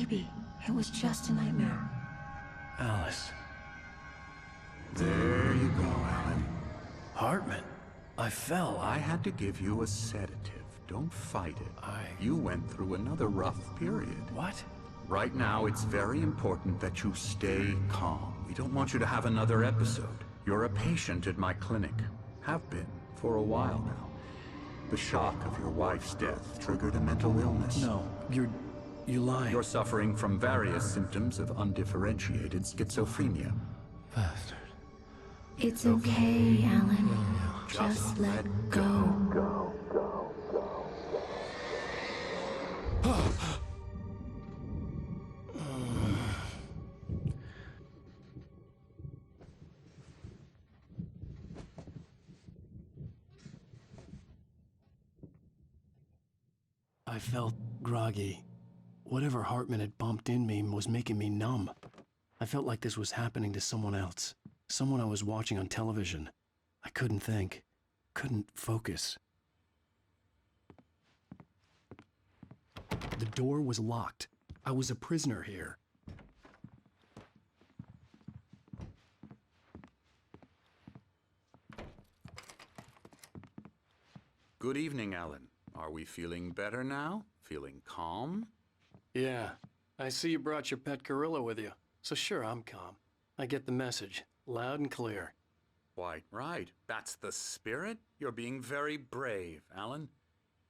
Maybe it was just a nightmare. Alice. There you go, Alan. Hartman. I fell. I had to give you a sedative. Don't fight it. You went through another rough period. What? Right now, it's very important that you stay calm. We don't want you to have another episode. You're a patient at my clinic. Have been for a while now. The shock of your wife's death triggered a mental illness. No, you lie. You're suffering from various symptoms of undifferentiated schizophrenia. Bastard. It's okay, Alan. Just let go. I felt groggy. Whatever Hartman had bumped in me was making me numb. I felt like this was happening to someone else. Someone I was watching on television. I couldn't think. Couldn't focus. The door was locked. I was a prisoner here. Good evening, Alan. Are we feeling better now? Feeling calm? Yeah. I see you brought your pet gorilla with you. So sure, I'm calm. I get the message. Loud and clear. Quite right. That's the spirit. You're being very brave, Alan.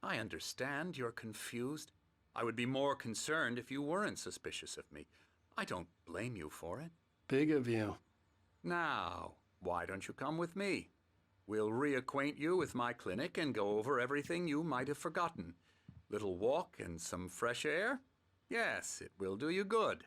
I understand you're confused. I would be more concerned if you weren't suspicious of me. I don't blame you for it. Big of you. Now, why don't you come with me? We'll reacquaint you with my clinic and go over everything you might have forgotten. Little walk and some fresh air? Yes, it will do you good.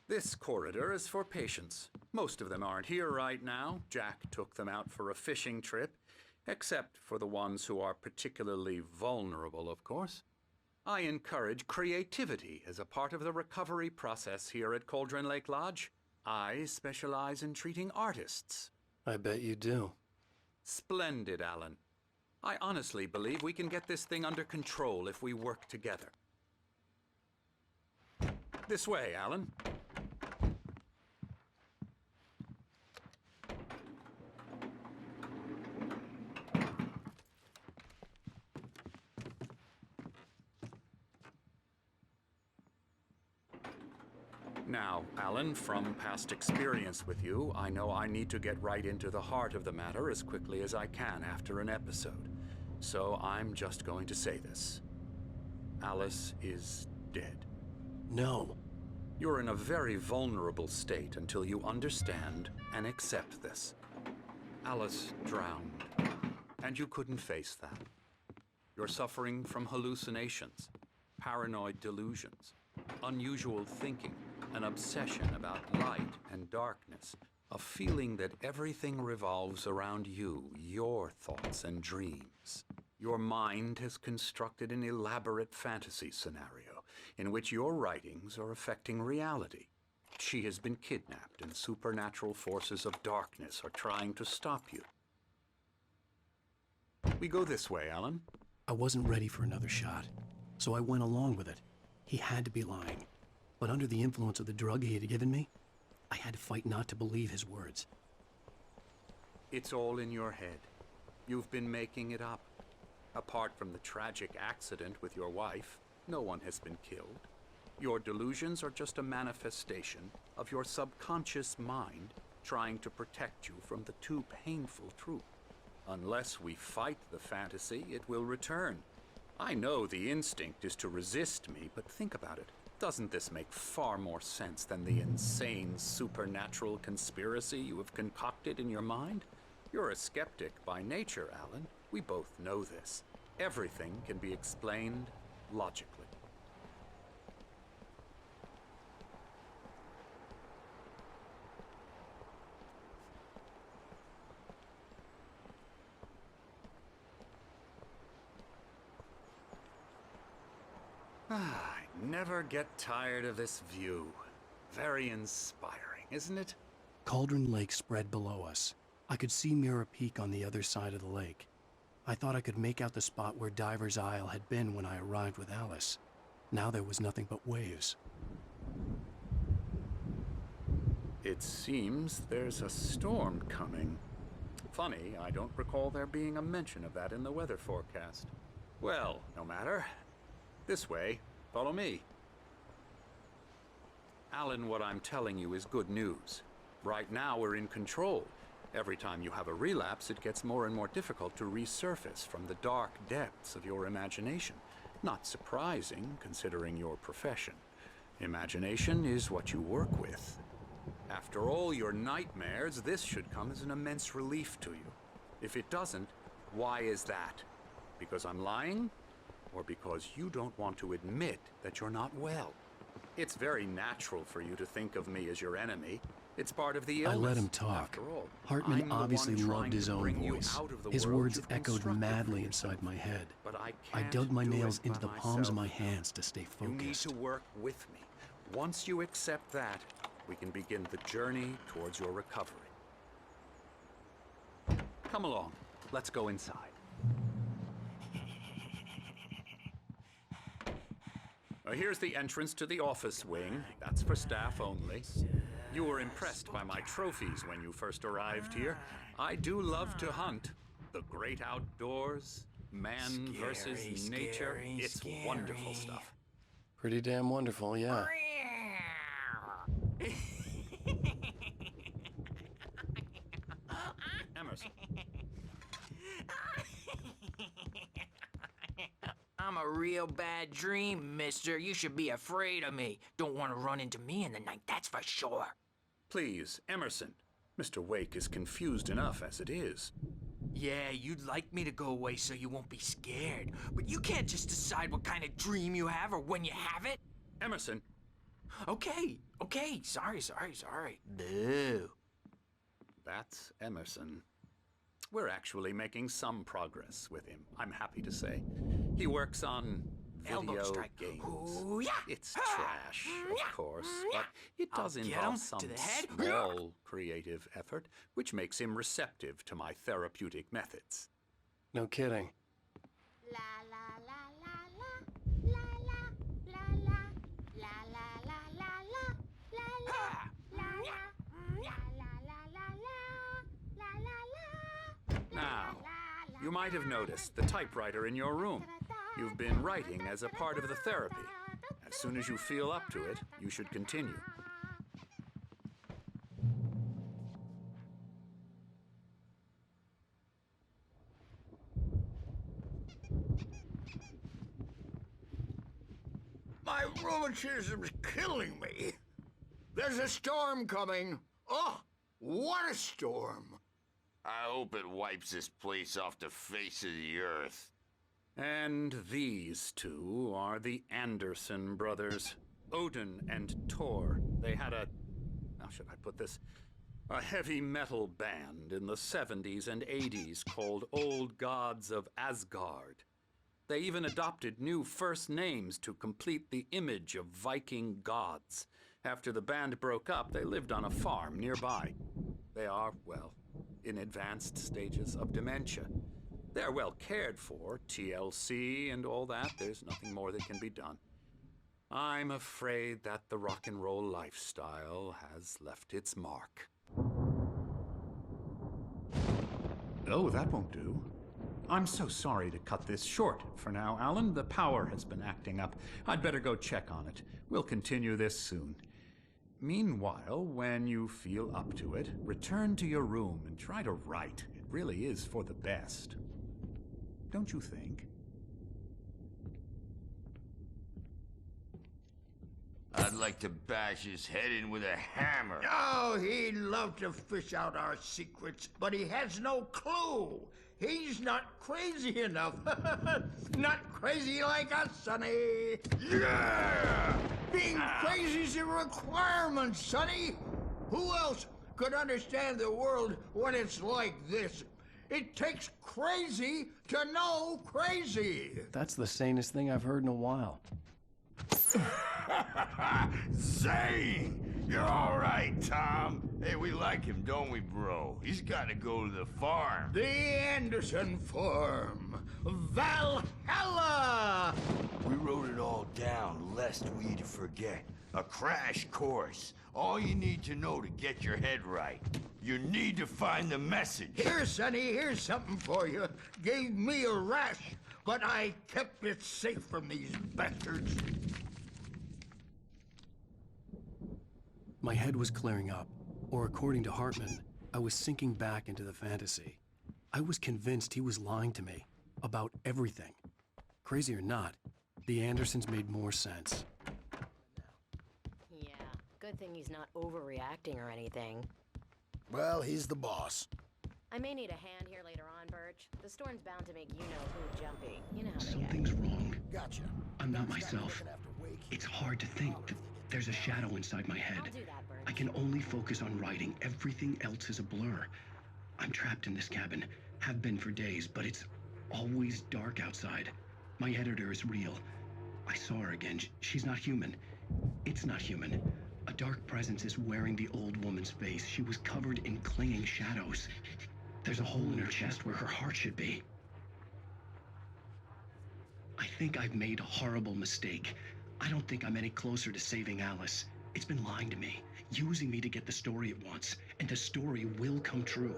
This corridor is for patients. Most of them aren't here right now. Jack took them out for a fishing trip, except for the ones who are particularly vulnerable, of course. I encourage creativity as a part of the recovery process here at Cauldron Lake Lodge. I specialize in treating artists. I bet you do. Splendid, Alan. I honestly believe we can get this thing under control if we work together. This way, Alan. Now, Alan, from past experience with you, I know I need to get right into the heart of the matter as quickly as I can after an episode. So I'm just going to say this. Alice is dead. No. You're in a very vulnerable state until you understand and accept this. Alice drowned, and you couldn't face that. You're suffering from hallucinations, paranoid delusions, unusual thinking, an obsession about light and darkness, a feeling that everything revolves around you, your thoughts and dreams. Your mind has constructed an elaborate fantasy scenario in which your writings are affecting reality. She has been kidnapped and supernatural forces of darkness are trying to stop you. We go this way, Alan. I wasn't ready for another shot, so I went along with it. He had to be lying. But under the influence of the drug he had given me, I had to fight not to believe his words. It's all in your head. You've been making it up. Apart from the tragic accident with your wife, no one has been killed. Your delusions are just a manifestation of your subconscious mind trying to protect you from the too painful truth. Unless we fight the fantasy, it will return. I know the instinct is to resist me, but think about it. Doesn't this make far more sense than the insane supernatural conspiracy you have concocted in your mind? You're a skeptic by nature, Alan. We both know this. Everything can be explained logically. I never get tired of this view. Very inspiring, isn't it? Cauldron Lake spread below us. I could see Mirror Peak on the other side of the lake. I thought I could make out the spot where Diver's Isle had been when I arrived with Alice. Now there was nothing but waves. It seems there's a storm coming. Funny, I don't recall there being a mention of that in the weather forecast. Well, no matter. This way. Follow me. Alan, what I'm telling you is good news. Right now we're in control. Every time you have a relapse, it gets more and more difficult to resurface from the dark depths of your imagination. Not surprising, considering your profession. Imagination is what you work with. After all your nightmares, this should come as an immense relief to you. If it doesn't, why is that? Because I'm lying? Or because you don't want to admit that you're not well? It's very natural for you to think of me as your enemy. It's part of the illness. I let him talk. Hartman obviously loved his own voice. His words echoed madly inside my head. But I dug my nails into the palms of my hands to stay You need focused. to work with me. Once you accept that, we can begin the journey towards your recovery. Come along. Let's go inside. Here's the entrance to the office wing. That's for staff only. You were impressed by my trophies when you first arrived here. I do love to hunt. The great outdoors, man versus nature. It's wonderful stuff. Pretty damn wonderful, yeah. Emerson. I'm a real bad dream, mister. You should be afraid of me. Don't want to run into me in the night, that's for sure. Please, Emerson. Mr. Wake is confused enough as it is. Yeah, you'd like me to go away so you won't be scared. But you can't just decide what kind of dream you have or when you have it. Emerson. Okay. Sorry. Boo. That's Emerson. We're actually making some progress with him, I'm happy to say. He works on Elbow video strike. games. Ooh, yeah. It's trash, of course, but it does I'll get involve him some to the head. small creative effort, which makes him receptive to my therapeutic methods. No kidding. La la la la la la la la la la la la la la la la Now, you might have noticed the typewriter in your room. You've been writing as a part of the therapy. As soon as you feel up to it, you should continue. My rheumatism's killing me. There's a storm coming. Oh, what a storm. I hope it wipes this place off the face of the earth. And these two are the Anderson brothers, Odin and Tor. They had how should I put this? A heavy metal band in the 70s and 80s called Old Gods of Asgard. They even adopted new first names to complete the image of Viking gods. After the band broke up, they lived on a farm nearby. They are, well, in advanced stages of dementia. They're well cared for, TLC and all that. There's nothing more that can be done. I'm afraid that the rock and roll lifestyle has left its mark. Oh, that won't do. I'm so sorry to cut this short for now, Alan. The power has been acting up. I'd better go check on it. We'll continue this soon. Meanwhile, when you feel up to it, return to your room and try to write. It really is for the best. Don't you think? I'd like to bash his head in with a hammer. Oh, he'd love to fish out our secrets, but he has no clue. He's not crazy enough. Not crazy like us, Sonny. Yeah! Being crazy's a requirement, Sonny. Who else could understand the world when it's like this? It takes crazy to know crazy. That's the sanest thing I've heard in a while. Zane! You're all right, Tom. Hey, we like him, don't we, bro? He's got to go to the farm. The Anderson Farm. Valhalla! We wrote it all down, lest we forget. A crash course. All you need to know to get your head right. You need to find the message. Here, Sonny, here's something for you. Gave me a rash, but I kept it safe from these bastards. My head was clearing up, or according to Hartman, I was sinking back into the fantasy. I was convinced he was lying to me about everything. Crazy or not, the Andersons made more sense. Yeah, good thing he's not overreacting or anything. Well, he's the boss. I may need a hand here later on, Birch. The storm's bound to make you-know-who jumpy. You know how they get. Something's wrong. Gotcha. I'm not This guy myself. looking after Wake. It's hard to think that there's a shadow inside my head. I'll do that, Birch. I can only focus on writing. Everything else is a blur. I'm trapped in this cabin. Have been for days, but it's always dark outside. My editor is real. I saw her again. She's not human. It's not human. A dark presence is wearing the old woman's face. She was covered in clinging shadows. There's a hole in her chest where her heart should be. I think I've made a horrible mistake. I don't think I'm any closer to saving Alice. It's been lying to me, using me to get the story it wants, and the story will come true.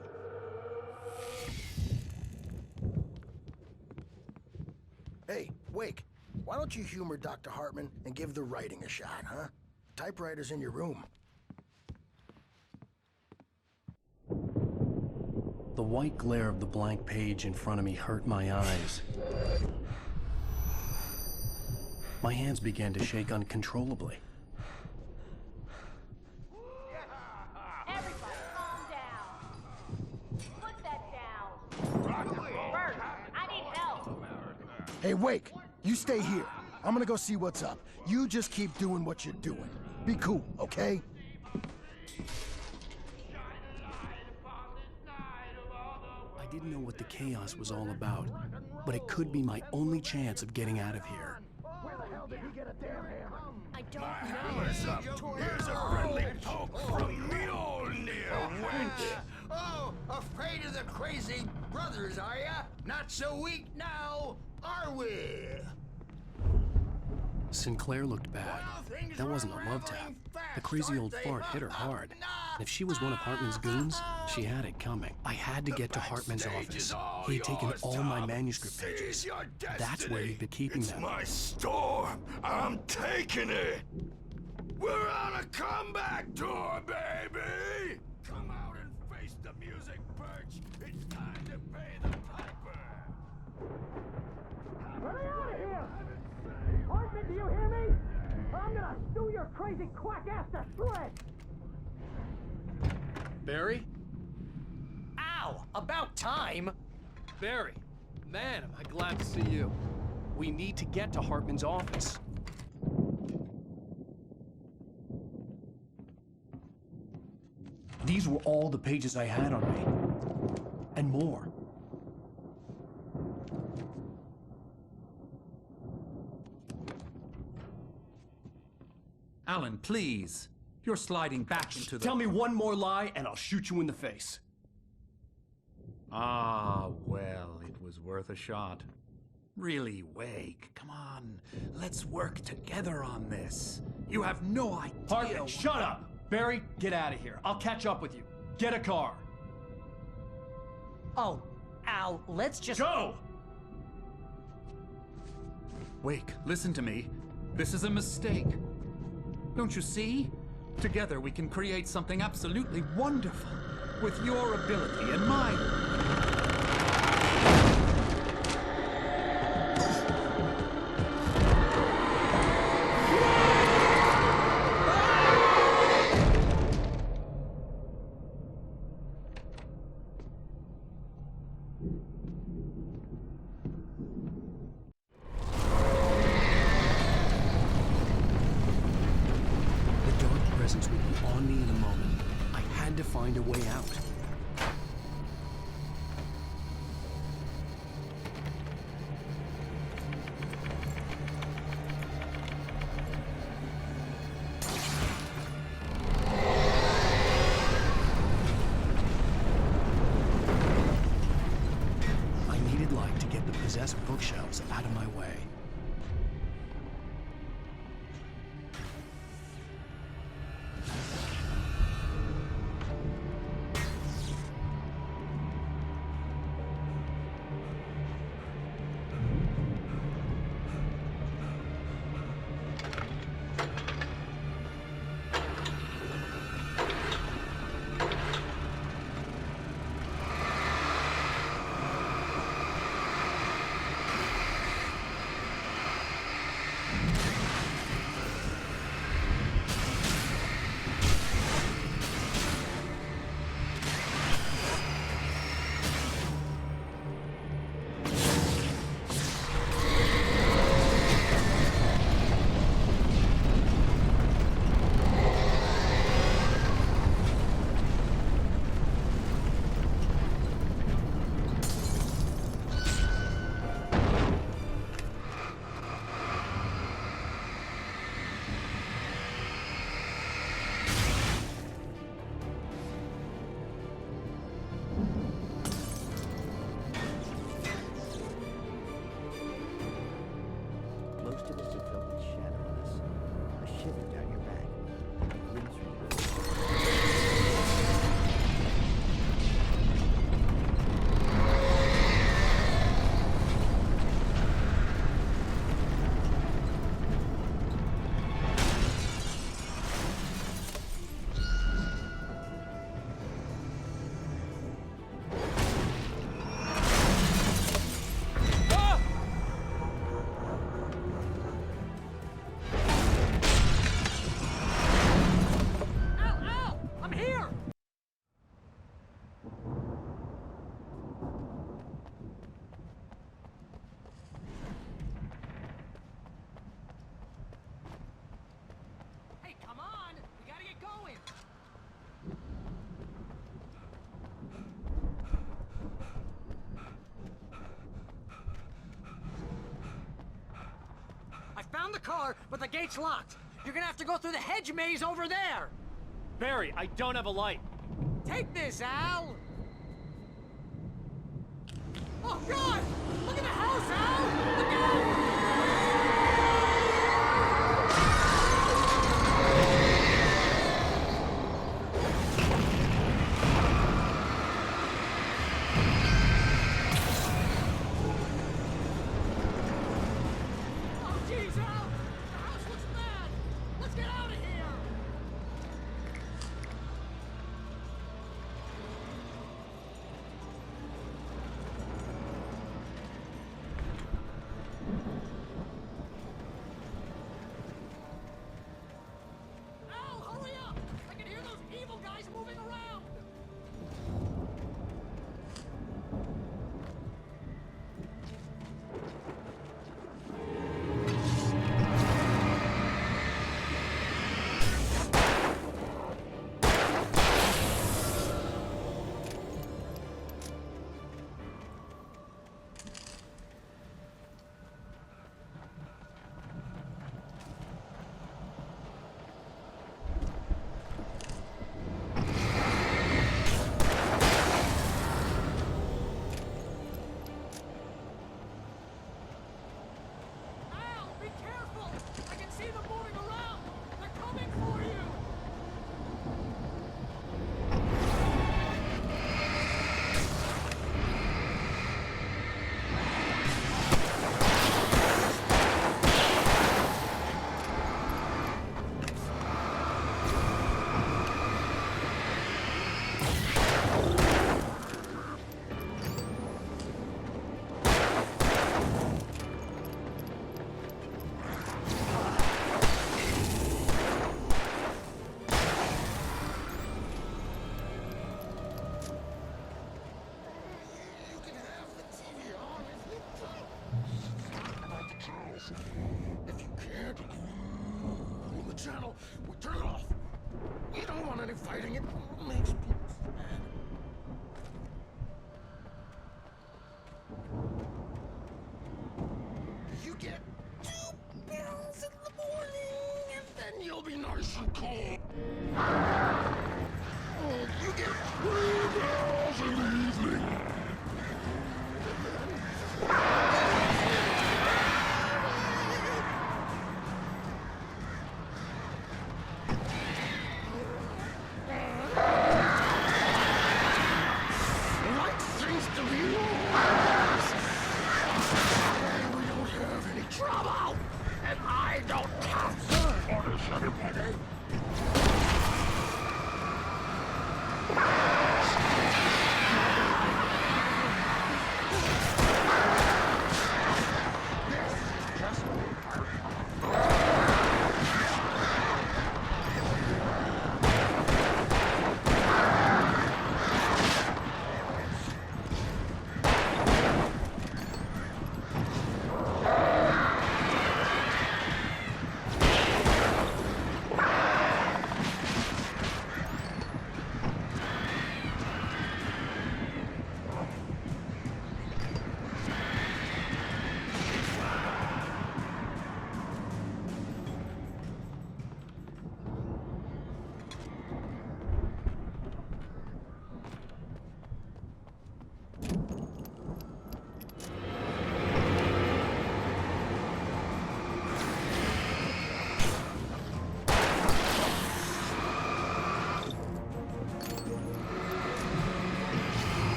Hey, Wake, why don't you humor Dr. Hartman and give the writing a shot, huh? Typewriter's in your room. The white glare of the blank page in front of me hurt my eyes. My hands began to shake uncontrollably. Everybody, calm down. Put that down. Bert, I need help. Hey, Wake, you stay here. I'm gonna go see what's up. You just keep doing what you're doing. Be cool, okay? I didn't know what the chaos was all about, but it could be my only chance of getting out of here. Where the hell did he get a damn hammer? I don't know. Hammer's up. Here's a friendly poke from Mjolnir, wench. Oh, afraid of the crazy brothers, are ya? Not so weak now, are we? Sinclair looked bad. That wasn't a love tap. The crazy old fart hit her hard. And if she was one of Hartman's goons, she had it coming. I had to get to Hartman's office. He had taken all my manuscript pages. That's where he'd been keeping them. It's my storm. I'm taking it. We're on a comeback tour, baby. Come out and face the music, Birch. It's time to pay the piper. Get me out of here! Hartman, do you hear me? I'm gonna stew your crazy quack ass to shreds! Barry? Ow! About time! Barry! Man, am I glad to see you. We need to get to Hartman's office. These were all the pages I had on me. And more. Alan, please. You're sliding back into the... Tell me one more lie and I'll shoot you in the face. Ah, well, it was worth a shot. Really, Wake, come on. Let's work together on this. You have no idea... Hartman, shut up! Barry, get out of here. I'll catch up with you. Get a car. Oh, Al, let's just... Go! Wake, listen to me. This is a mistake. Don't you see? Together we can create something absolutely wonderful. With your ability and mine. The dark presence would be on me in a moment. I had to find a way out. to get the possessed bookshelves out of my way. Most of us have felt its shadow on us. A shiver down your back. A grin through your Found the car, but the gate's locked. You're gonna have to go through the hedge maze over there. Barry, I don't have a light. Take this, Al. Oh, God! Look at the house, Al! Look out! If you can't rule the channel, we turn it off. We don't want any fighting. It makes people sad. You get 2 pills in the morning, and then you'll be nice and cool. You get 3 pills in the evening.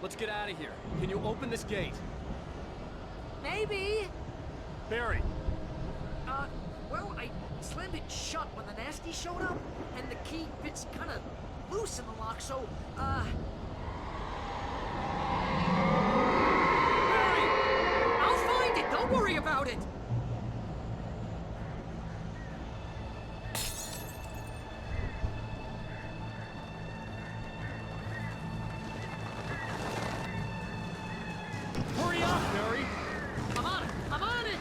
Let's get out of here. Can you open this gate? Maybe. Barry! Well, I slammed it shut when the nasty showed up, and the key fits kind of loose in the lock, so, Barry! I'll find it! Don't worry about it! Hurry up, Barry! I'm on it! I'm on it!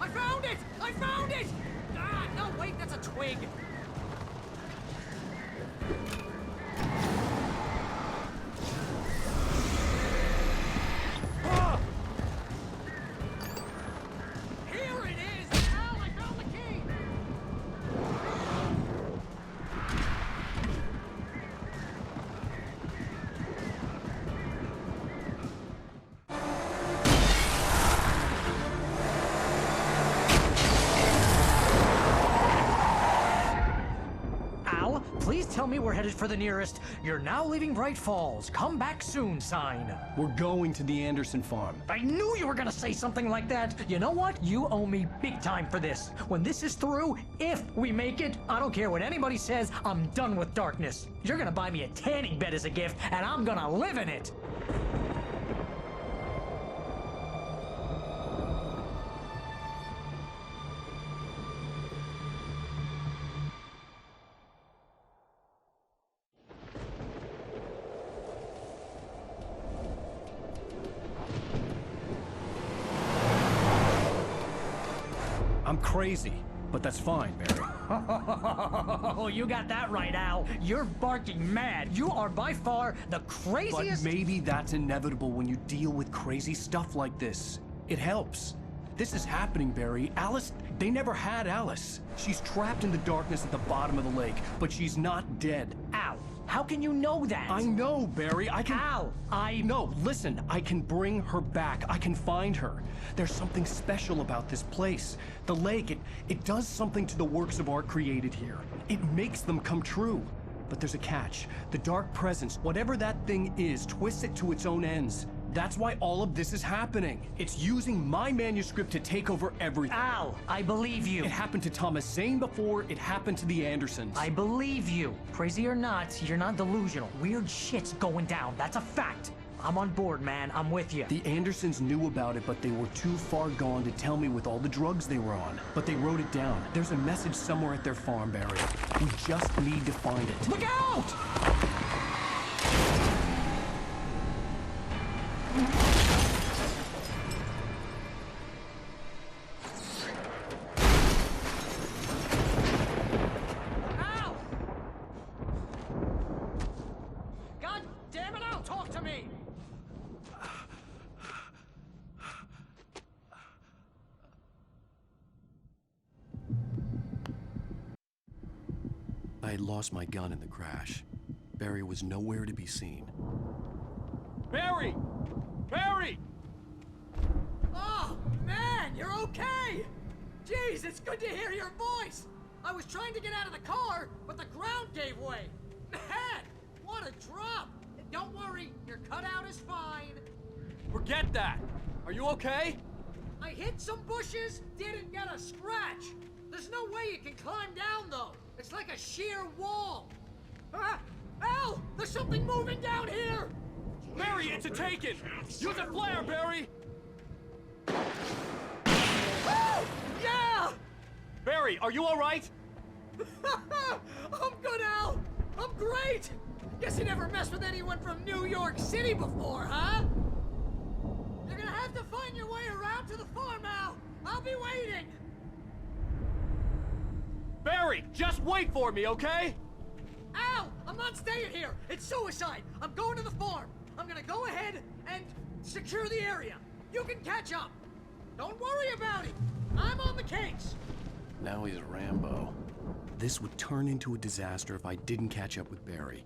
I found it! I found it! Ah, no, wait, that's a twig. Ah! Here it is! Al, I found the key! Al, please tell me we're headed for the nearest "You're now leaving Bright Falls. Come back soon" sign. We're going to the Anderson farm. I knew you were gonna say something like that. You know what? You owe me big time for this. When this is through, if we make it, I don't care what anybody says, I'm done with darkness. You're gonna buy me a tanning bed as a gift, and I'm gonna live in it. I'm crazy, but that's fine, Barry. Oh, you got that right, Al. You're barking mad. You are by far the But craziest. maybe that's inevitable when you deal with crazy stuff like this. It helps. This is happening, Barry. Alice, they never had Alice. She's trapped in the darkness at the bottom of the lake, but she's not dead. Al, how can you know that? I know, Barry. I can... Al, No, listen. I can bring her back. I can find her. There's something special about this place. The lake, it does something to the works of art created here. It makes them come true. But there's a catch. The dark presence, whatever that thing is, twists it to its own ends. That's why all of this is happening. It's using my manuscript to take over everything. Al, I believe you. It happened to Thomas Zane before, it happened to the Andersons. I believe you. Crazy or not, you're not delusional. Weird shit's going down. That's a fact. I'm on board, man. I'm with you. The Andersons knew about it, but they were too far gone to tell me with all the drugs they were on. But they wrote it down. There's a message somewhere at their farm, Barry. We just need to find it. Look out! Al! God damn it, Al, talk to me! I had lost my gun in the crash. Barry was nowhere to be seen. Barry! Barry! Oh, man, you're okay! Jeez, it's good to hear your voice! I was trying to get out of the car, but the ground gave way! Man, what a drop! Don't worry, your cutout is fine. Forget that! Are you okay? I hit some bushes, didn't get a scratch! There's no way you can climb down, though! It's like a sheer wall! Ah! Al! There's something moving down here! Barry, it's a taken! Use a flare, Barry! Oh! Yeah! Barry, are you alright? I'm good, Al! I'm great! Guess you never messed with anyone from New York City before, huh? You're gonna have to find your way around to the farm, Al! I'll be waiting! Barry, just wait for me, okay? Al! I'm not staying here! It's suicide! I'm going to the farm! I'm gonna go ahead and secure the area. You can catch up. Don't worry about it. I'm on the case. Now he's Rambo. This would turn into a disaster if I didn't catch up with Barry.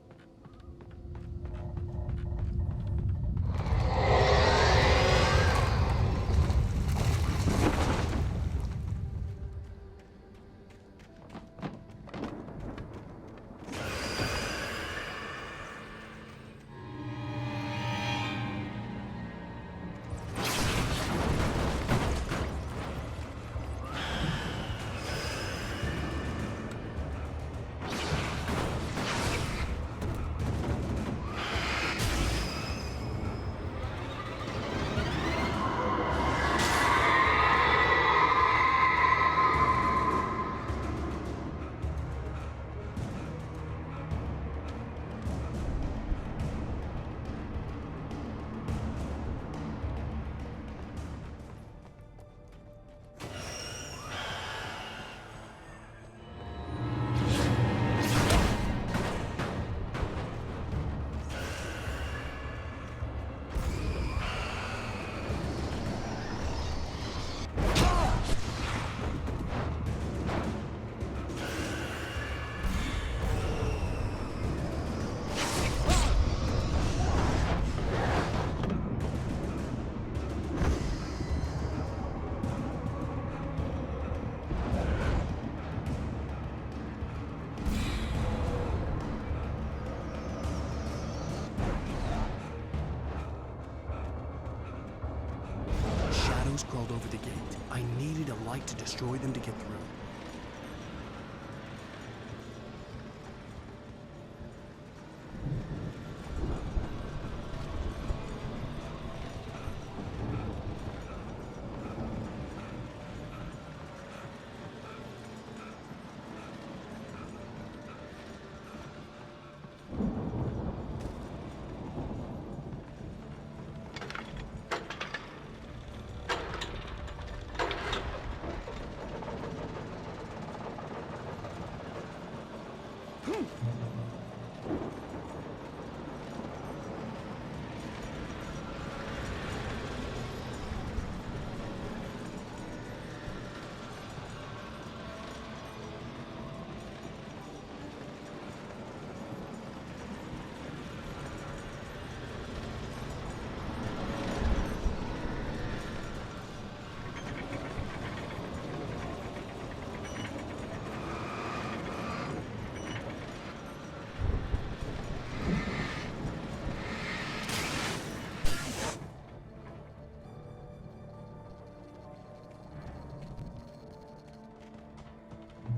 Crawled over the gate. I needed a light to destroy them to get through.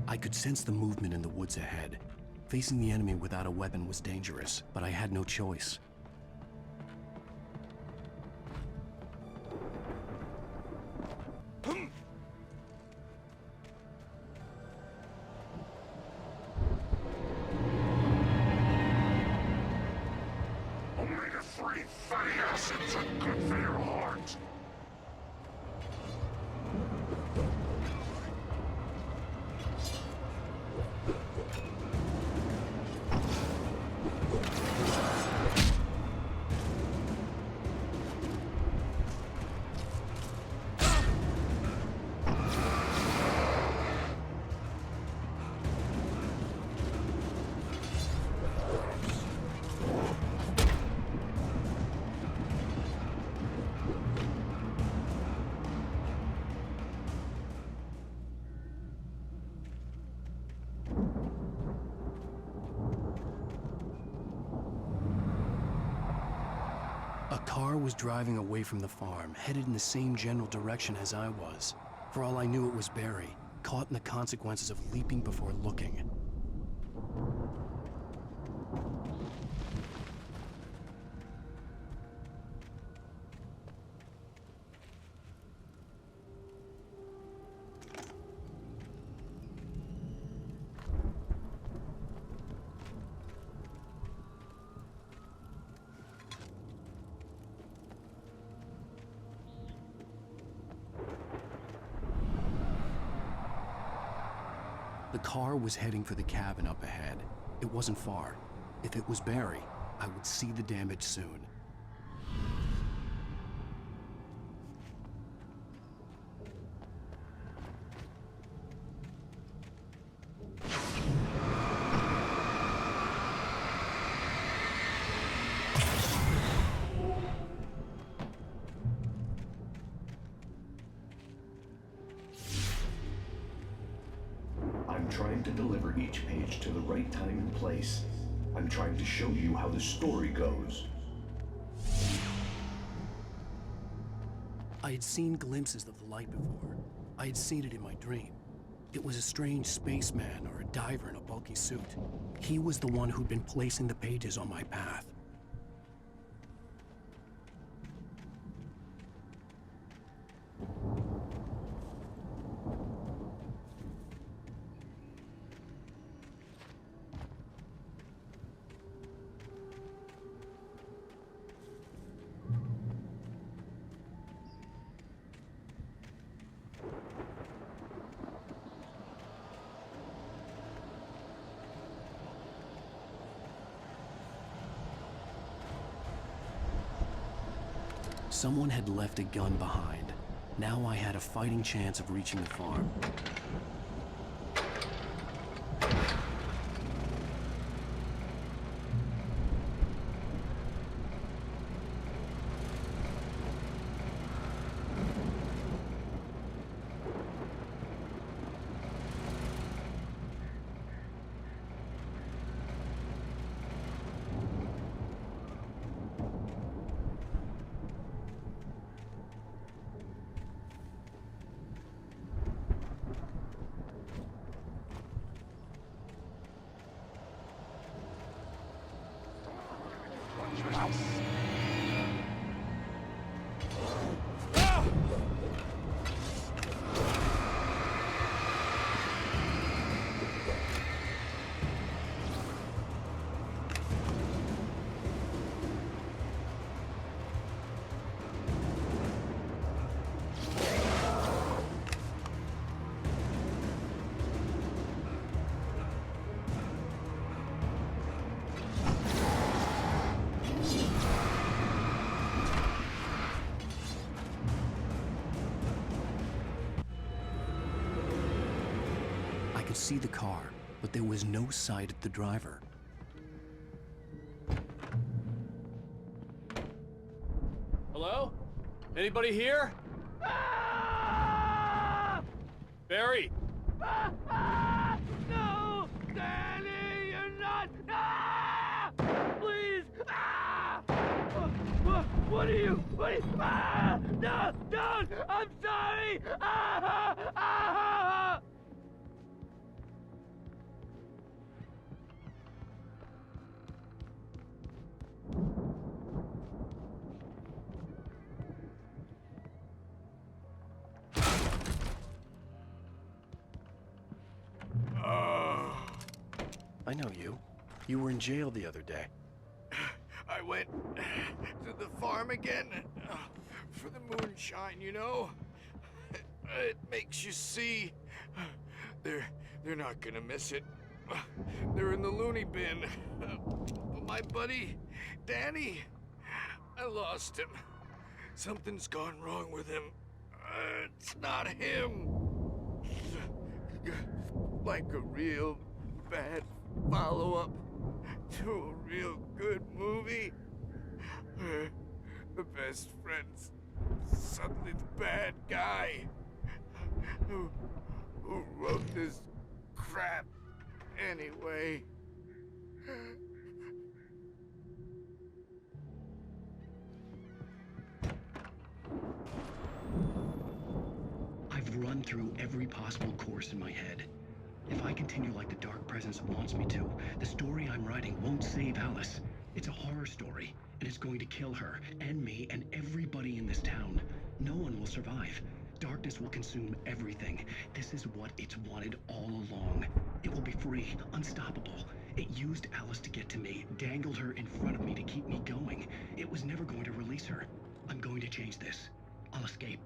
I could sense the movement in the woods ahead. Facing the enemy without a weapon was dangerous, but I had no choice. Omega-3 fatty acids are good for your heart. A car was driving away from the farm, headed in the same general direction as I was. For all I knew, it was Barry, caught in the consequences of leaping before looking. The car was heading for the cabin up ahead. It wasn't far. If it was Barry, I would see the damage soon. I'm trying to deliver each page to the right time and place. I'm trying to show you how the story goes. I had seen glimpses of the light before. I had seen it in my dream. It was a strange spaceman or a diver in a bulky suit. He was the one who'd been placing the pages on my path. Someone had left a gun behind. Now I had a fighting chance of reaching the farm. See the car, but there was no sight of the driver. Hello? Anybody here? Ah! Barry! No! Danny, you're not! Ah! Please! Ah! What are you? Ah! No! Don't! I'm sorry! Ah! Ah! I know you. You were in jail the other day. I went to the farm again for the moonshine, you know? It makes you see. They're not gonna miss it. They're in the loony bin. But my buddy, Danny, I lost him. Something's gone wrong with him. It's not him. Like a real bad follow-up to a real good movie. The best friend's suddenly the bad guy. Who wrote this crap anyway? I've run through every possible course in my head. If I continue like the Dark Presence wants me to, the story I'm writing won't save Alice. It's a horror story, and it's going to kill her, and me, and everybody in this town. No one will survive. Darkness will consume everything. This is what it's wanted all along. It will be free, unstoppable. It used Alice to get to me, dangled her in front of me to keep me going. It was never going to release her. I'm going to change this. I'll escape.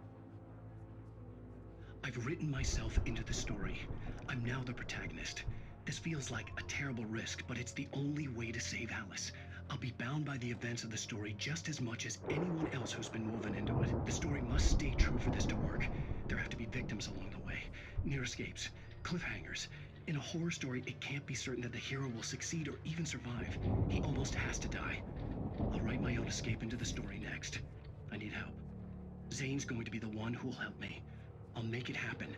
I I've written myself into the story. I'm now the protagonist. This feels like a terrible risk, but it's the only way to save Alice. I'll be bound by the events of the story just as much as anyone else who's been woven into it. The story must stay true for this to work. There have to be victims along the way, near escapes, cliffhangers. In a horror story, it can't be certain that the hero will succeed or even survive. He almost has to die. I'll write my own escape into the story next. I need help. Zane's going to be the one who'll help me. I'll make it happen.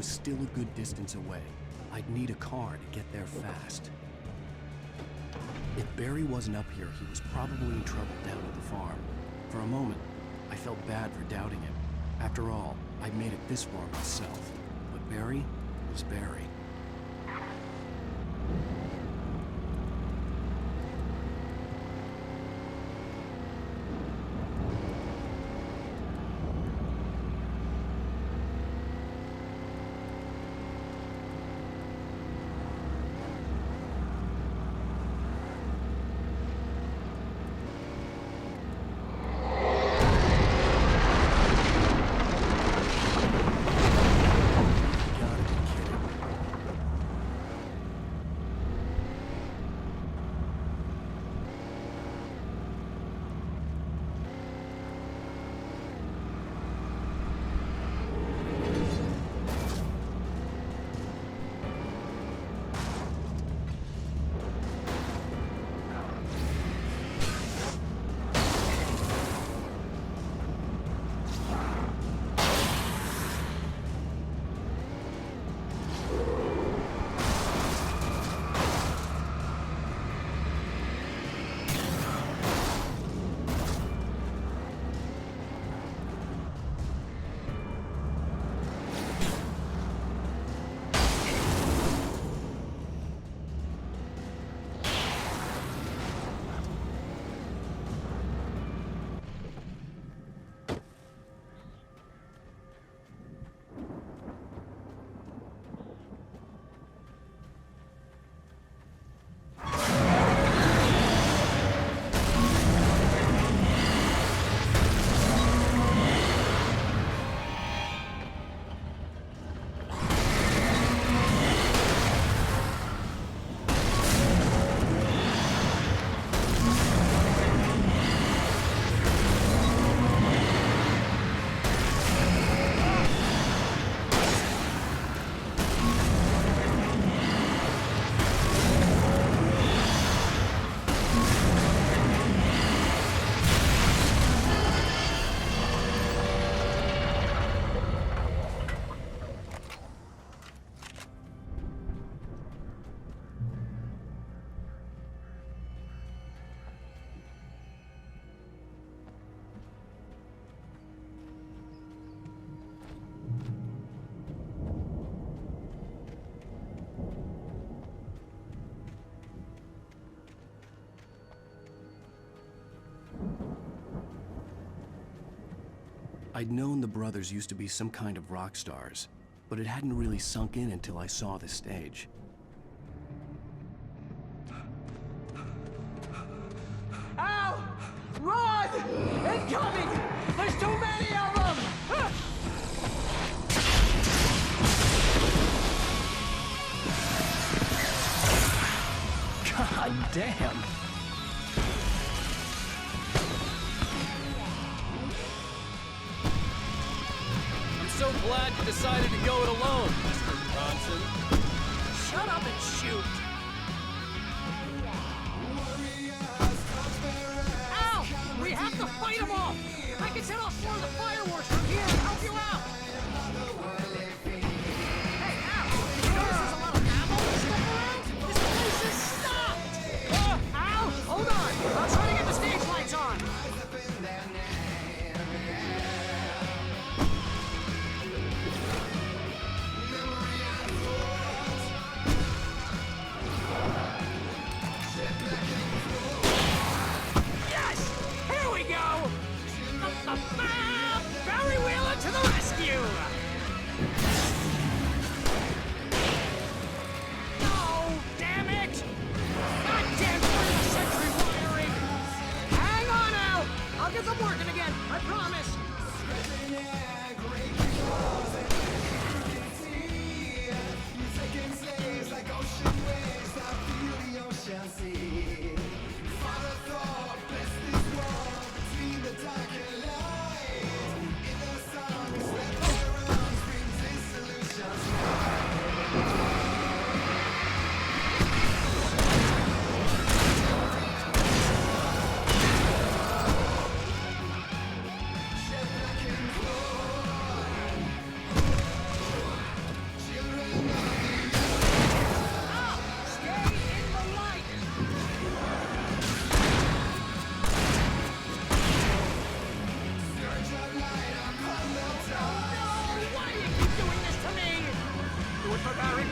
Still a good distance away. I'd need a car to get there fast. If Barry wasn't up here, he was probably in trouble down at the farm. For a moment, I felt bad for doubting him. After all, I'd made it this far myself. But Barry was Barry. I'd known the brothers used to be some kind of rock stars, but it hadn't really sunk in until I saw the stage. Ow! Run! Incoming! There's too many of them! God damn! So glad you decided to go it alone, Mr. Bronson. Shut up and shoot! Ow! We have to fight them off! I can set off more of the fireworks from here and help you out! Hey, ow! You notice there's a lot of ammo and stuff around? This place is stopped! Ow! Hold on! I'm trying to get the stage lights on! Barry Wheeler to the rescue! No, damn it! Goddamn 20th century wiring! Hang on out! I'll get them working again, I promise!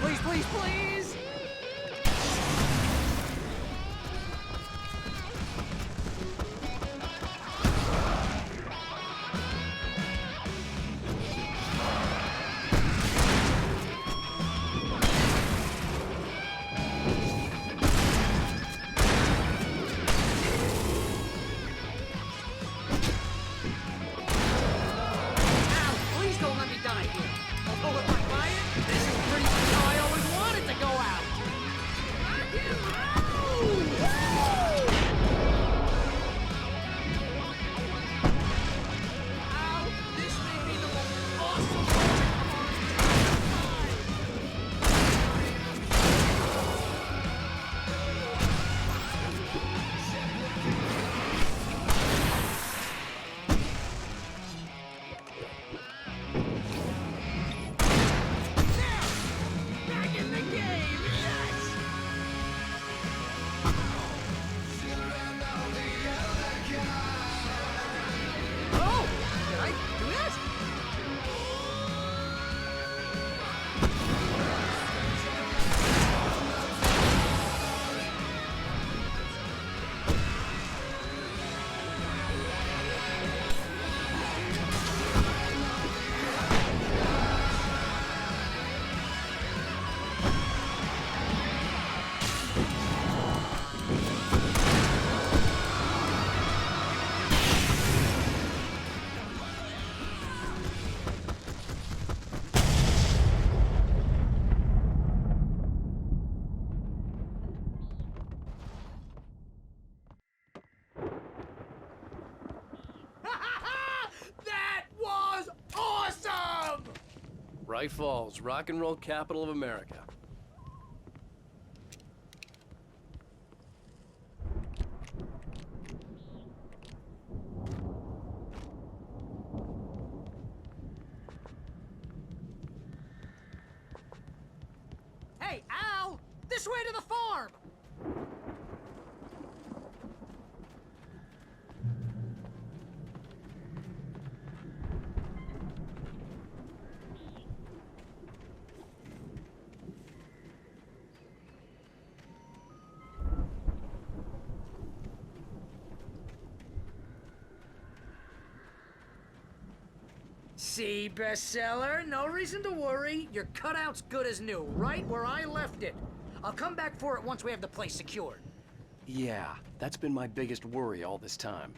Please, please, please! Please don't let me die here. Although if I buy it, this is pretty much how I always wanted to go out. Ow, this may be the most awesome moment of our entire back in the game, yes! Oh, did I do this? That was awesome! Bright Falls, rock and roll capital of America. Hey, Al! This way to the farm! See, bestseller? No reason to worry. Your cutout's good as new, right where I left it. I'll come back for it once we have the place secured. Yeah, that's been my biggest worry all this time.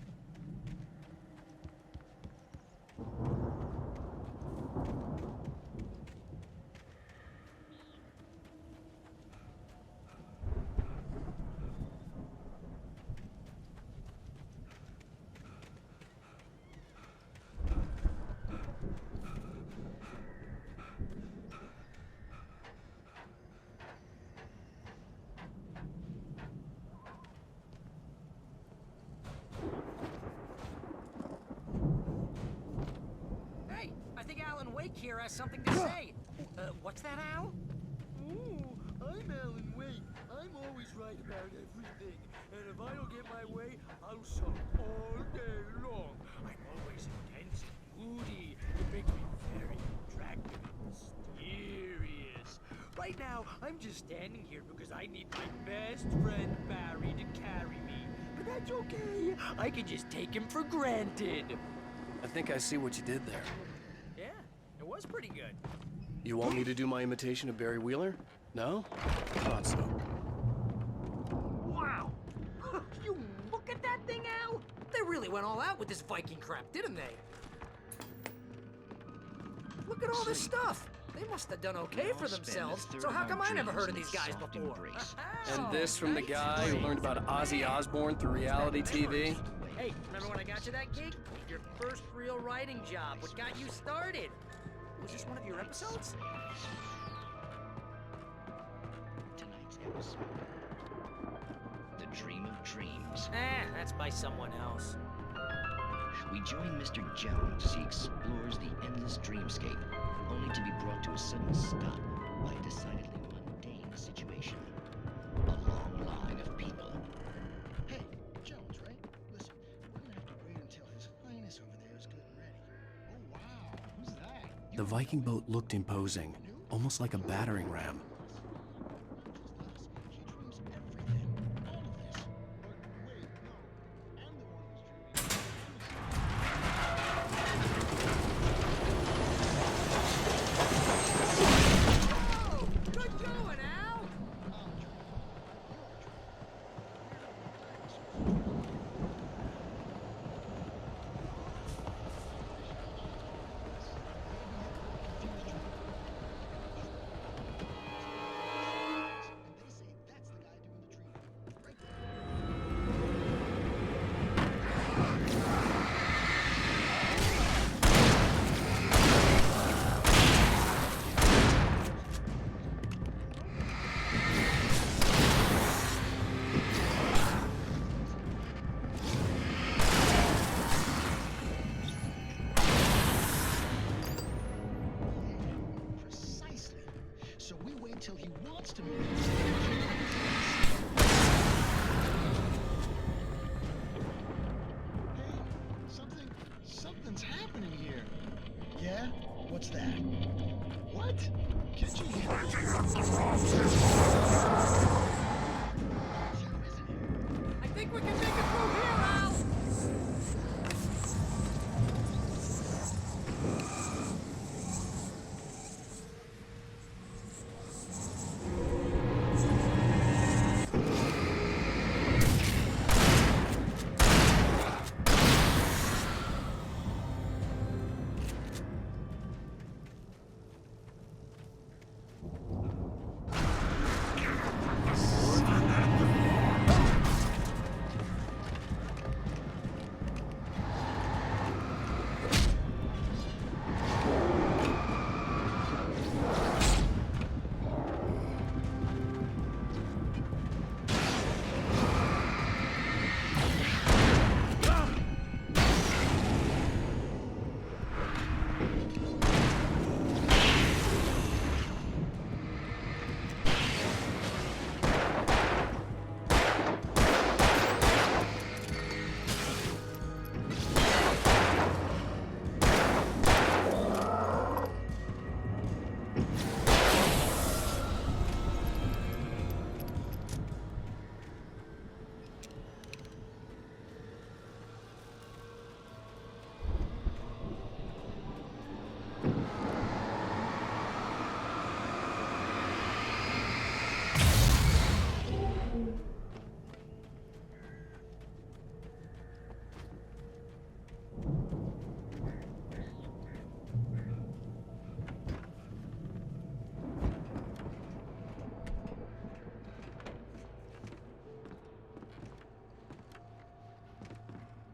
Hey, I think Alan Wake here has something to say. What's that, Al? Ooh, I'm Alan Wake. I'm always right about everything. And if I don't get my way, I'll sulk all day long. I'm always intense and moody. It makes me very attractive and mysterious. Right now, I'm just standing here because I need my best friend Barry to carry me. But that's okay. I can just take him for granted. I think I see what you did there. Yeah, it was pretty good. You want me to do my imitation of Barry Wheeler? No? Thought so. Wow! You look at that thing, Al! They really went all out with this Viking crap, didn't they? Look at all this stuff! They must have done okay for themselves, so how come I never heard of these guys before? And this from the guy who learned about Ozzy Osbourne through reality TV? Hey, remember when I got you that gig? Your first real writing job, what got you started? Was this one of your episodes? Tonight's episode. The Dream of Dreams. That's by someone else. We join Mr. Jones as he explores the endless dreamscape, only to be brought to a sudden stop by a decidedly mundane situation. A long line of people. Hey, Jones, right? Listen, we're gonna have to wait until His Highness over there is good and ready. Oh, wow. Who's that? The Viking boat looked imposing, almost like a battering ram. So we wait till he wants to move. Hey, something's happening here. Yeah? What's that? What? Can't you hear I think we can make it through here, Al!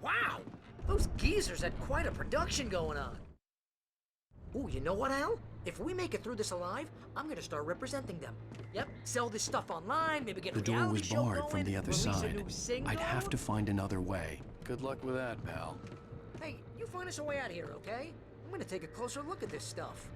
Wow! Those geezers had quite a production going on. Ooh, you know what, Al? If we make it through this alive, I'm gonna start representing them. Yep, sell this stuff online, maybe get a The door reality was show barred going, from the other release a side. new single. I'd have to find another way. Good luck with that, pal. Hey, you find us a way out of here, okay? I'm gonna take a closer look at this stuff.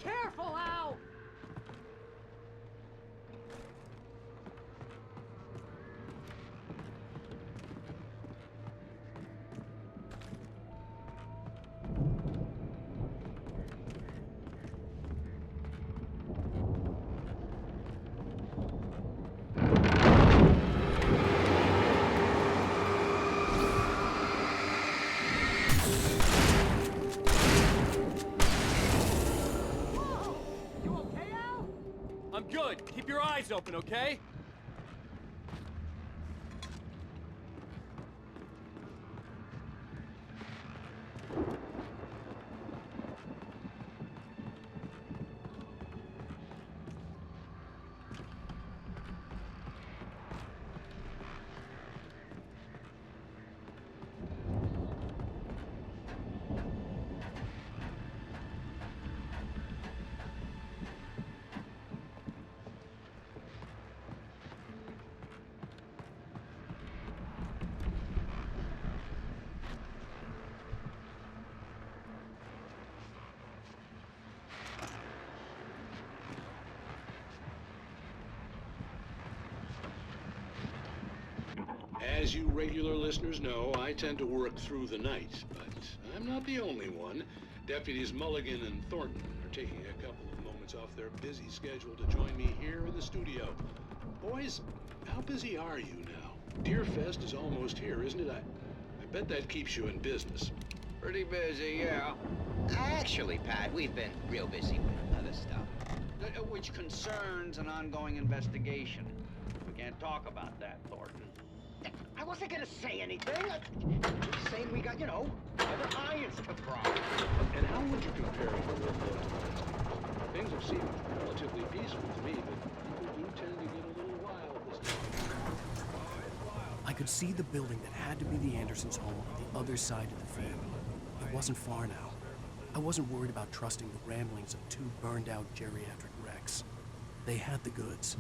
Careful, Al! I'm good. Keep your eyes open, okay? As you regular listeners know, I tend to work through the night, but I'm not the only one. Deputies Mulligan and Thornton are taking a couple of moments off their busy schedule to join me here in the studio. Boys, how busy are you now? Deerfest is almost here, isn't it? I bet that keeps you in business. Pretty busy, yeah. Actually, Pat, we've been real busy with other stuff, which concerns an ongoing investigation. We can't talk about that, Thornton. I wasn't gonna say anything. Just saying we got, other irons to cross. And how would you compare it with things have seemed relatively peaceful to me, but people do tend to get a little wild this time. I could see the building that had to be the Andersons' home on the other side of the field. It wasn't far now. I wasn't worried about trusting the ramblings of two burned-out geriatric wrecks. They had the goods.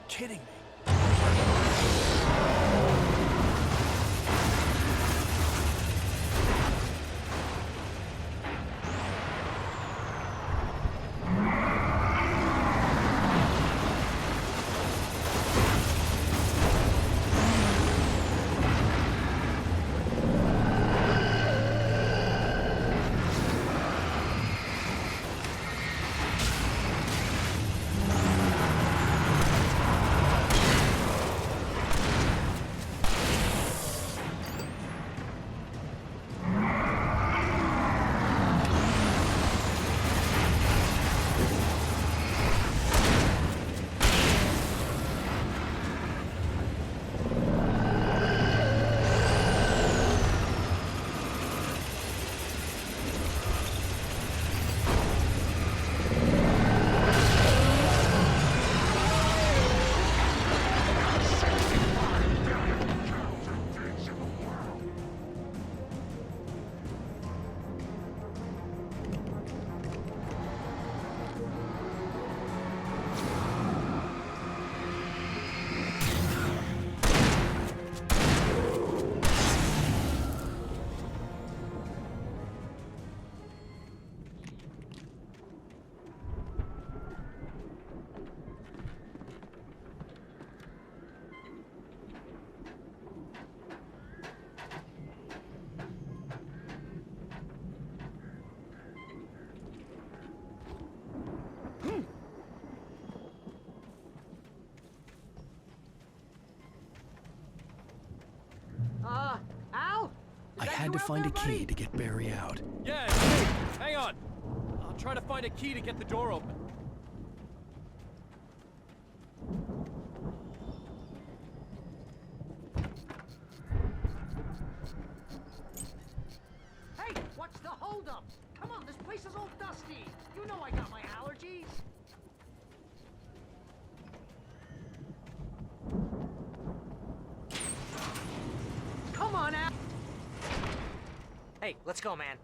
Kidding me. had to find a key to get Barry out. Yeah, it's me. Hang on. I'll try to find a key to get the door open. Hey, what's the holdup? Come on, this place is all dusty. You know I got my allergies. Come on, Al. Hey, let's go, man.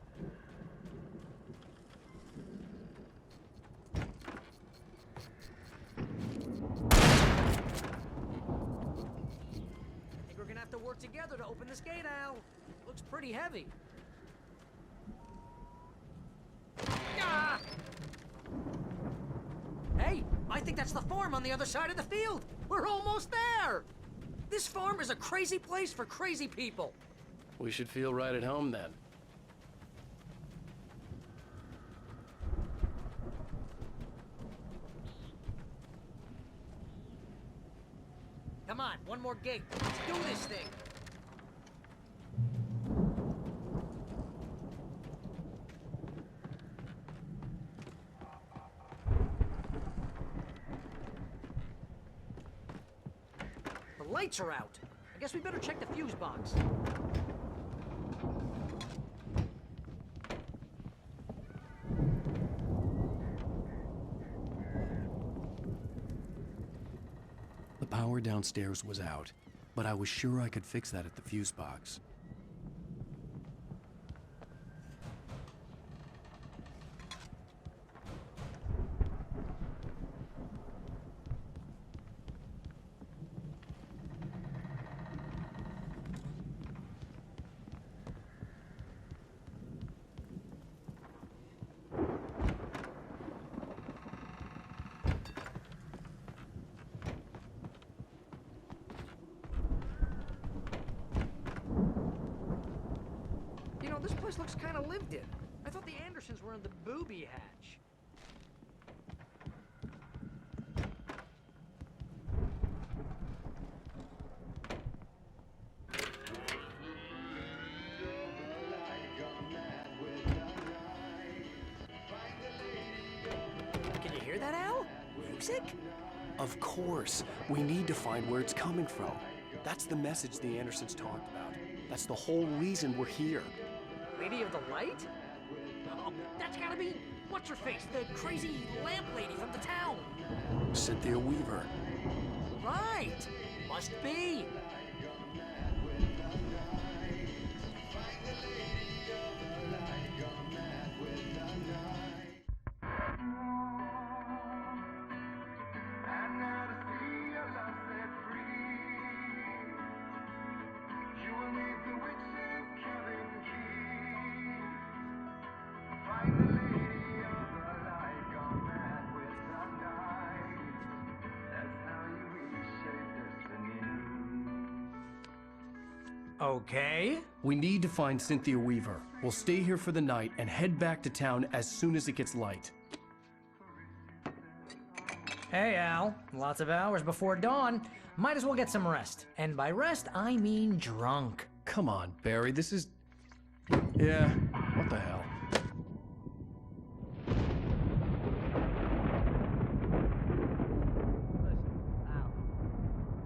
Think we're gonna have to work together to open this gate, Al. Looks pretty heavy. Ah! Hey, I think that's the farm on the other side of the field. We're almost there. This farm is a crazy place for crazy people. We should feel right at home then. Come on, one more gate. Let's do this thing. The lights are out. I guess we better check the fuse box. The power downstairs was out, but I was sure I could fix that at the fuse box. You know, this place looks kind of lived in. I thought the Andersons were in the booby hatch. Can you hear that, Al? Music? Of course. We need to find where it's coming from. That's the message the Andersons talked about. That's the whole reason we're here. Lady of the Light? Oh, that's gotta be... what's-her-face? The crazy lamp lady from the town. Cynthia Weaver. Right. Must be. Okay. We need to find Cynthia Weaver. We'll stay here for the night and head back to town as soon as it gets light. Hey, Al. Lots of hours before dawn. Might as well get some rest. And by rest, I mean drunk. Come on, Barry, this is... Yeah, what the hell?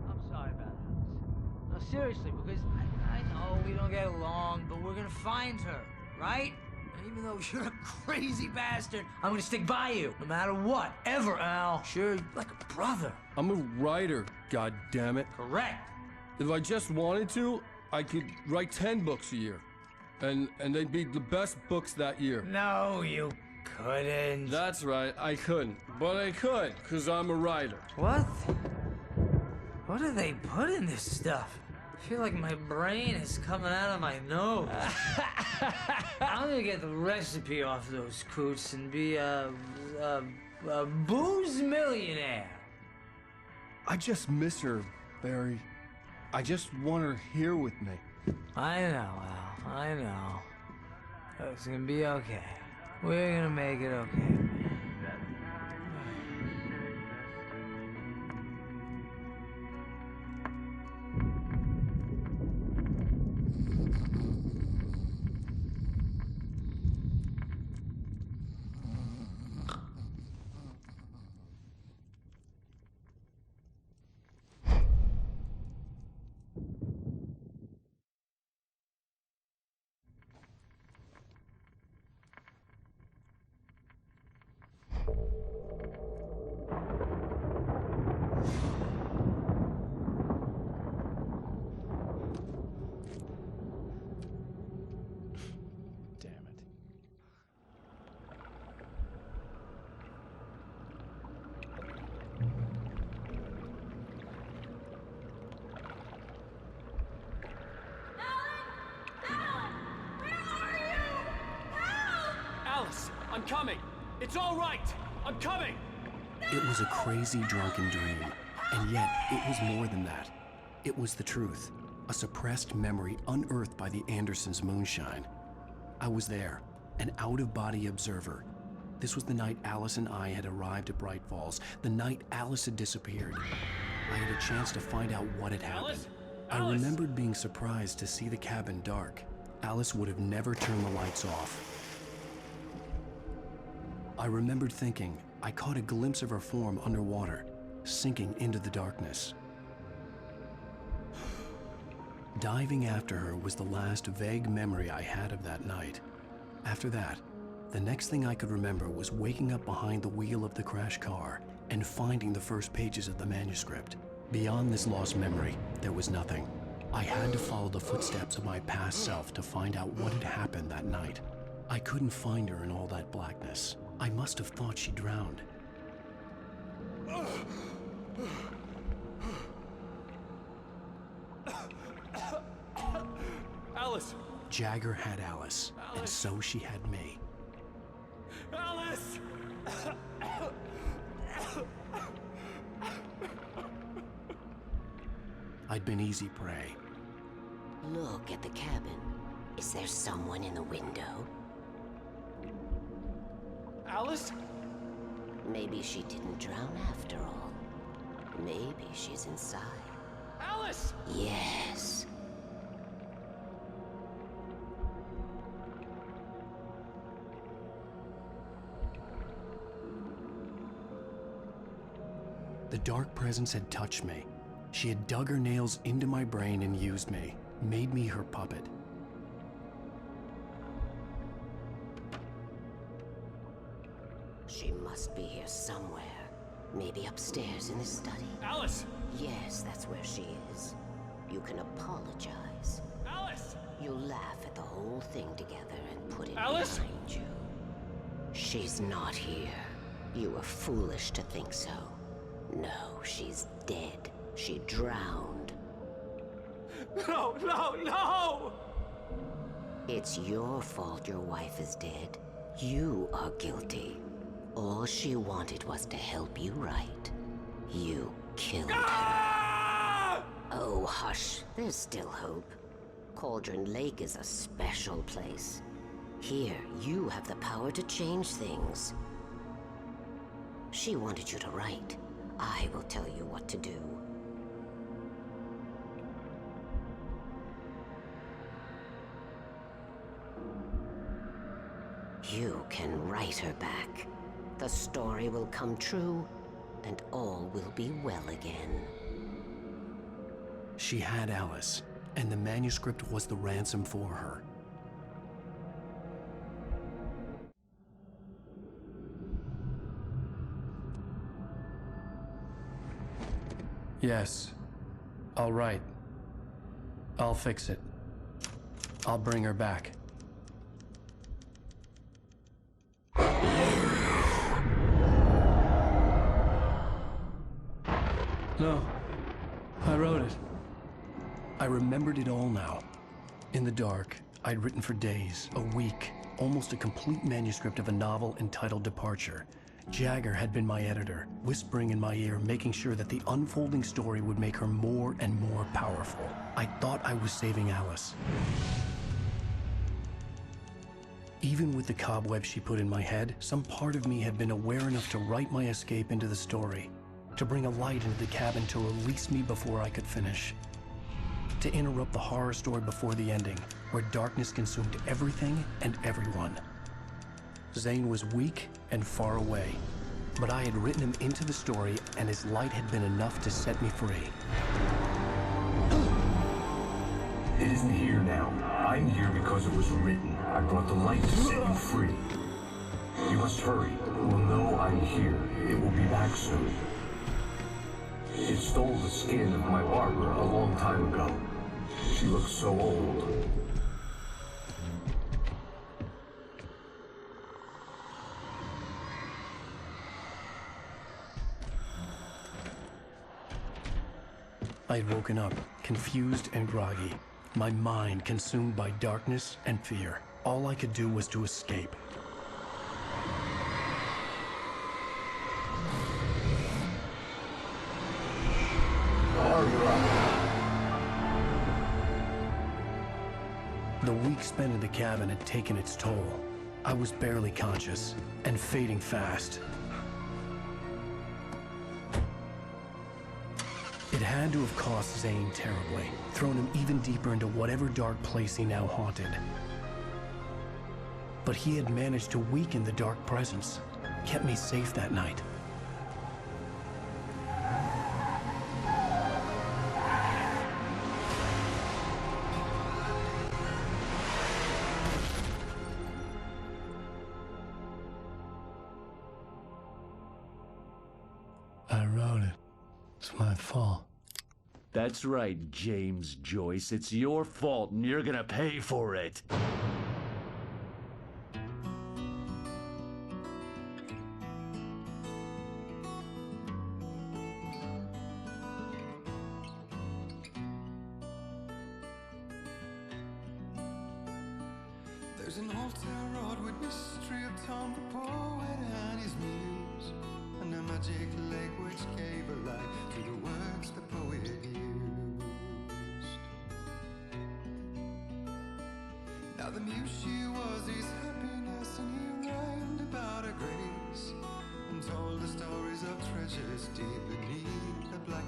I'm sorry about this. No, seriously, because I know we don't get along, but we're gonna find her, right? And even though you're a crazy bastard, I'm gonna stick by you, no matter what, ever, Al. Sure, like a brother. I'm a writer, goddammit. Correct. If I just wanted to, I could write 10 books a year. And they'd be the best books that year. No, you couldn't. That's right, I couldn't. But I could, because I'm a writer. What? What do they put in this stuff? I feel like my brain is coming out of my nose. I'm gonna get the recipe off those coots and be a booze millionaire. I just miss her, Barry. I just want her here with me. I know, Al. I know. It's gonna be okay. We're gonna make it okay. I'm coming! It's all right! I'm coming! It was a crazy, drunken dream, and yet it was more than that. It was the truth, a suppressed memory unearthed by the Andersons' moonshine. I was there, an out-of-body observer. This was the night Alice and I had arrived at Bright Falls, the night Alice had disappeared. I had a chance to find out what had happened. I remembered being surprised to see the cabin dark. Alice would have never turned the lights off. I remembered thinking I caught a glimpse of her form underwater, sinking into the darkness. Diving after her was the last vague memory I had of that night. After that, the next thing I could remember was waking up behind the wheel of the crashed car and finding the first pages of the manuscript. Beyond this lost memory, there was nothing. I had to follow the footsteps of my past self to find out what had happened that night. I couldn't find her in all that blackness. I must have thought she drowned. Alice! Jagger had Alice, and so she had me. Alice! I'd been easy prey. Look at the cabin. Is there someone in the window? Alice? Maybe she didn't drown after all. Maybe she's inside. Alice! Yes. The dark presence had touched me. She had dug her nails into my brain and used me, made me her puppet. She must be here somewhere. Maybe upstairs in the study. Alice! Yes, that's where she is. You can apologize. Alice! You'll laugh at the whole thing together and put it Alice? behind you. She's not here. You were foolish to think so. No, she's dead. She drowned. No, no, no! It's your fault your wife is dead. You are guilty. All she wanted was to help you right. You killed her. Oh, hush. There's still hope. Cauldron Lake is a special place. Here, you have the power to change things. She wanted you to write. I will tell you what to do. You can write her back. The story will come true, and all will be well again. She had Alice, and the manuscript was the ransom for her. Yes. All right. I'll fix it. I'll bring her back. No. I wrote it. I remembered it all now. In the dark, I'd written for days, a week, almost a complete manuscript of a novel entitled Departure. Jagger had been my editor, whispering in my ear, making sure that the unfolding story would make her more and more powerful. I thought I was saving Alice. Even with the cobwebs she put in my head, some part of me had been aware enough to write my escape into the story, to bring a light into the cabin to release me before I could finish, to interrupt the horror story before the ending, where darkness consumed everything and everyone. Zane was weak and far away, but I had written him into the story, and his light had been enough to set me free. It isn't here now. I'm here because it was written. I brought the light to set you free. You must hurry. It will know I'm here. It will be back soon. It stole the skin of my Barbara a long time ago. She looks so old. I had woken up, confused and groggy, my mind consumed by darkness and fear. All I could do was to escape. The week spent in the cabin had taken its toll. I was barely conscious, and fading fast. It had to have cost Zane terribly, thrown him even deeper into whatever dark place he now haunted. But he had managed to weaken the dark presence, kept me safe that night. I wrote it. It's my fault. That's right, James Joyce. It's your fault, and you're gonna pay for it. There's an old town road with mystery of Tom the poet and his muse, and a magic lake which gave a light to the words the poet used. Now the muse she was his happiness, and he rhymed about her grace, and told the stories of treasures deep beneath the black